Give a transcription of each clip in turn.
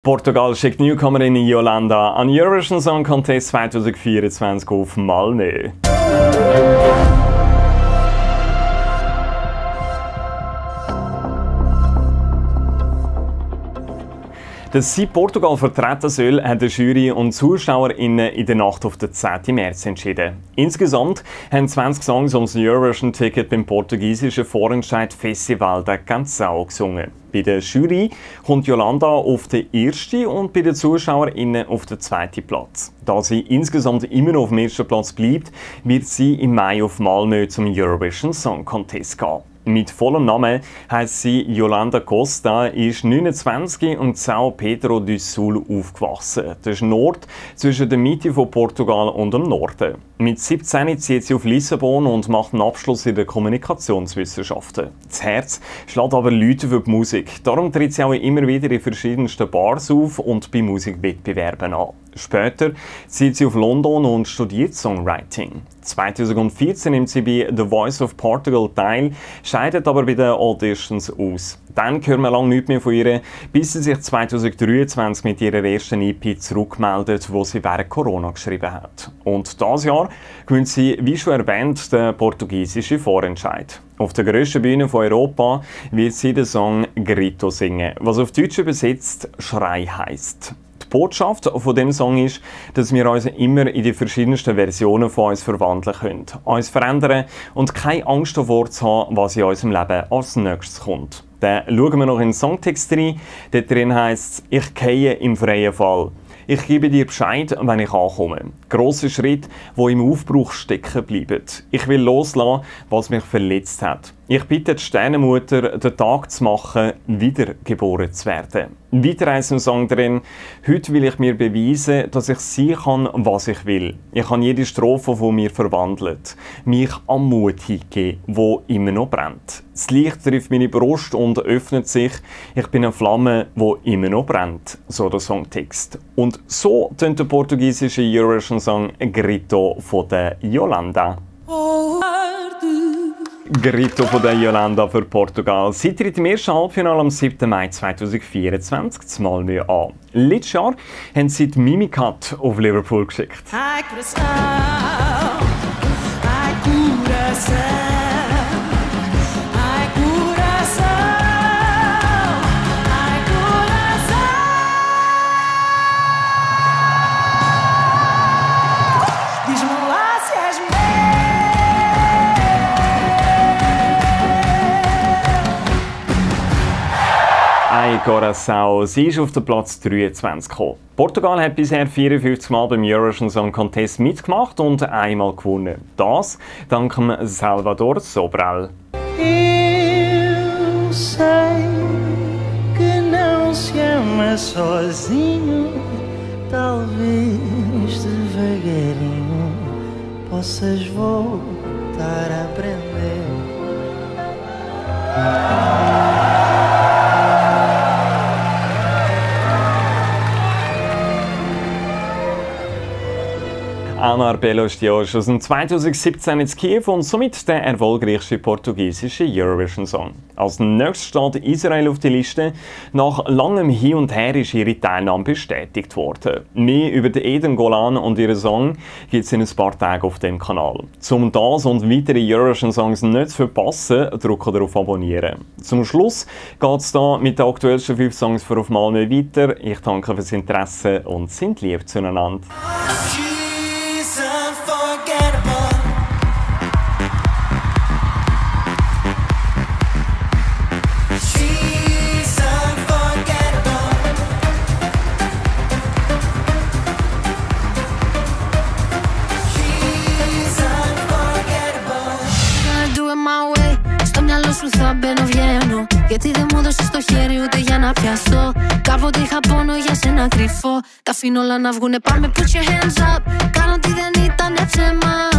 Portugal schickt Newcomerin Yolanda an Eurovision Song Contest 2024 auf Malmö. Dass sie Portugal vertreten soll, hat die Jury und ZuschauerInnen in der Nacht auf den 10. März entschieden. Insgesamt haben 20 Songs ums Eurovision-Ticket beim portugiesischen Vorentscheid Festival da Canção gesungen. Bei der Jury kommt Yolanda auf den ersten und bei den ZuschauerInnen auf den zweiten Platz. Da sie insgesamt immer noch auf dem ersten Platz bleibt, wird sie im Mai auf Malmö zum Eurovision Song Contest gehen. Mit vollem Namen heisst sie Yolanda Costa, ist 29 und São Pedro do Sul aufgewachsen. Das ist Nord zwischen der Mitte von Portugal und dem Norden. Mit 17 zieht sie auf Lissabon und macht einen Abschluss in den Kommunikationswissenschaften. Das Herz schlägt aber Leute für die Musik. Darum tritt sie auch immer wieder in verschiedensten Bars auf und bei Musikwettbewerben an. Später zieht sie auf London und studiert Songwriting. 2014 nimmt sie bei The Voice of Portugal teil, scheidet aber bei den Auditions aus. Dann hören wir lange nichts mehr von ihr, bis sie sich 2023 mit ihrer ersten EP zurückmeldet, die sie während Corona geschrieben hat. Und dieses Jahr gewinnt sie, wie schon erwähnt, den portugiesischen Vorentscheid. Auf der grössten Bühne von Europa wird sie den Song «Grito» singen, was auf Deutsch übersetzt «Schrei» heisst. Die Botschaft von dem Song ist, dass wir uns immer in die verschiedensten Versionen von uns verwandeln können, uns verändern und keine Angst davor zu haben, was in unserem Leben als nächstes kommt. Dann schauen wir noch in den Songtext rein. Dort drin heisst es: «Ich gehe im freien Fall. Ich gebe dir Bescheid, wenn ich ankomme. Grosse Schritte, die im Aufbruch stecken bleiben. Ich will loslassen, was mich verletzt hat. Ich bitte die Sternenmutter, den Tag zu machen, wiedergeboren zu werden.» Weiter heisst im Song drin: «Heute will ich mir beweisen, dass ich sein kann, was ich will. Ich habe jede Strophe von mir verwandelt, mich an Mut hingegeben, wo immer noch brennt. Das Licht trifft meine Brust und öffnet sich. Ich bin eine Flamme, die immer noch brennt.» So der Songtext. Und so tönt der portugiesische Eurovision-Song «Grito» von der Yolanda. «Grito» von der Yolanda für Portugal. Sie tritt im ersten Halbfinale am 7. Mai 2024 zu Malmö an. Letztes Jahr haben sie die Mimikat auf Liverpool geschickt. Ai Coração. Sie ist auf den Platz 23 gekommen. Portugal hat bisher 54 Mal beim Eurovision Song Contest mitgemacht und einmal gewonnen. Das dank Salvador Sobral. Eu sei que não se ama sozinho, talvez devagarinho possas voltar a aprender. Ana Arbelo Stios aus dem 2017 in Kiew und somit der erfolgreichste portugiesische Eurovision-Song. Als nächstes steht Israel auf der Liste. Nach langem Hin und Her ist ihre Teilnahme bestätigt worden. Mehr über Eden Golan und ihren Song gibt es in ein paar Tagen auf dem Kanal. Um das und weitere Eurovision-Songs nicht zu verpassen, drückt auf Abonnieren. Zum Schluss geht es hier mit den aktuellsten 5 Songs für auf Malmö weiter. Ich danke fürs Interesse und sind lieb zueinander. Σου θα μπαίνω βγαίνω, γιατί δεν μου έδωσες το χέρι ούτε για να πιαστώ. Κάποτε είχα πόνο για σένα κρυφό. Τα αφήνω όλα να βγουνε, πάμε put your hands up. Κάνω ότι δεν ήταν ψέμα.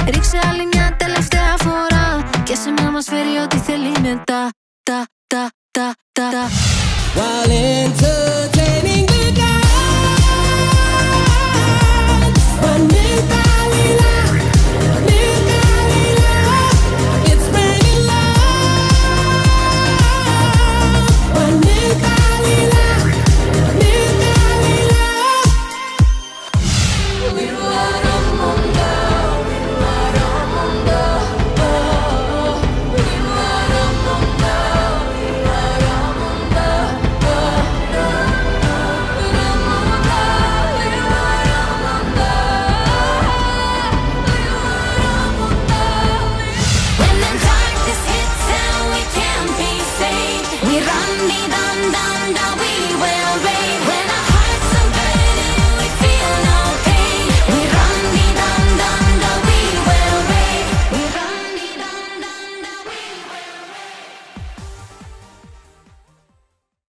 Ρίξε άλλη μια τελευταία φορά και σε μένα μας φέρει ό,τι θέλει μετά. Τα.